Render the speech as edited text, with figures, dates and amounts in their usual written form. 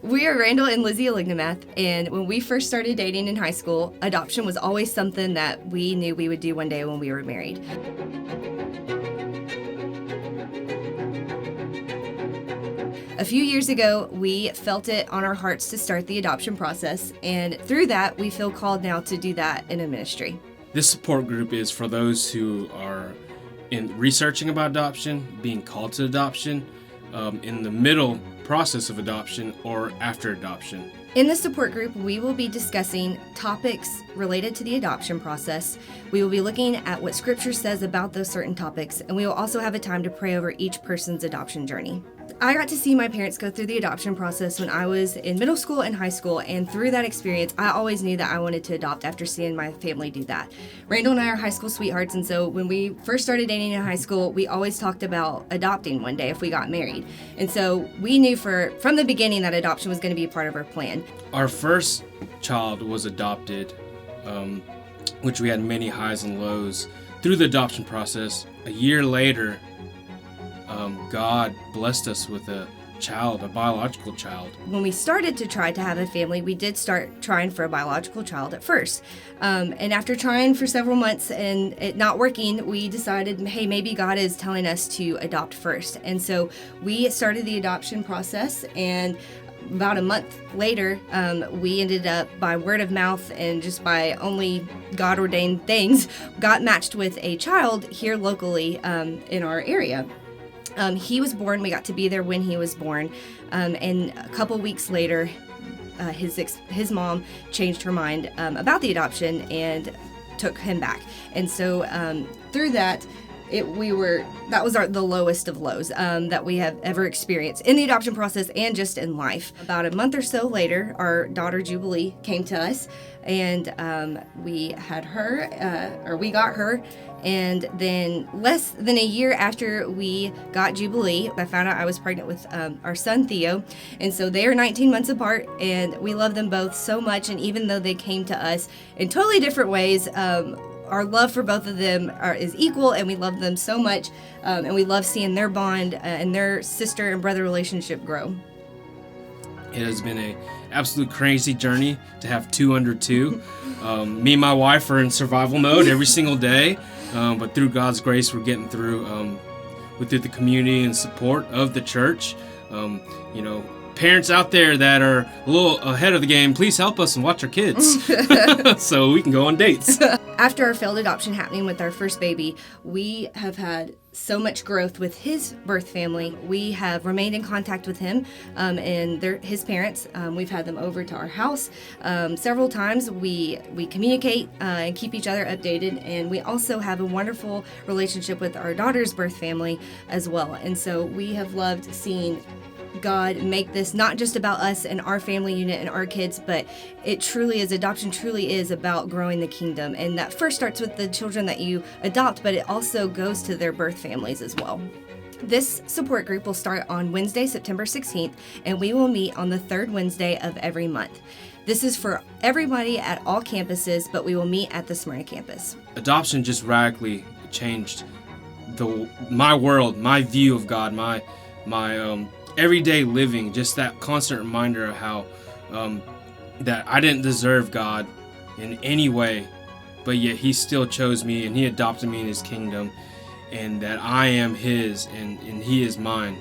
We are Randall and Lizzie Alignamaths, and when we first started dating in high school, adoption was always something that we knew we would do one day when we were married. A few years ago, we felt it on our hearts to start the adoption process, and through that, we feel called now to do that in a ministry. This support group is for those who are in researching about adoption, being called to adoption, in the middle process of adoption, or after adoption. In the support group, we will be discussing topics related to the adoption process. We will be looking at what Scripture says about those certain topics, and we will also have a time to pray over each person's adoption journey. I got to see my parents go through the adoption process when I was in middle school and high school, and through that experience, I always knew that I wanted to adopt after seeing my family do that. Randall and I are high school sweethearts, and so when we first started dating in high school, we always talked about adopting one day if we got married. And so we knew from the beginning that adoption was going to be a part of our plan. Our first child was adopted, which we had many highs and lows through the adoption process. A year later, God blessed us with a biological child. When we started to try to have a family, we did start trying for a biological child at first. And after trying for several months and it not working, we decided, hey, maybe God is telling us to adopt first. And so we started the adoption process, and about a month later, we ended up, by word of mouth and just by only God-ordained things, got matched with a child here locally in our area. He was born, we got to be there when he was born, and a couple weeks later, his mom changed her mind about the adoption and took him back. And so through that, that was the lowest of lows that we have ever experienced in the adoption process and just in life. About a month or so later, our daughter Jubilee came to us, and we got her. And then less than a year after we got Jubilee, I found out I was pregnant with our son Theo. And so they are 19 months apart, and we love them both so much. And even though they came to us in totally different ways, our love for both of them is equal, and we love them so much, and we love seeing their bond and their sister and brother relationship grow. It has been an absolute crazy journey to have two under two. Me and my wife are in survival mode every single day, but through God's grace, we're getting through with the community and support of the church. Parents out there that are a little ahead of the game, please help us and watch our kids so we can go on dates. After our failed adoption happening with our first baby, we have had so much growth with his birth family. We have remained in contact with him and his parents. We've had them over to our house several times. We communicate and keep each other updated, and we also have a wonderful relationship with our daughter's birth family as well. And so we have loved seeing God make this not just about us and our family unit and our kids, but adoption truly is about growing the kingdom. And that first starts with the children that you adopt, but it also goes to their birth families as well. This support group will start on Wednesday, September 16th, and we will meet on the third Wednesday of every month. This is for everybody at all campuses, but we will meet at the Smyrna campus. Adoption just radically changed my world, my view of God, my everyday living, just that constant reminder of how that I didn't deserve God in any way, but yet He still chose me and He adopted me in His kingdom, and that I am His and He is mine.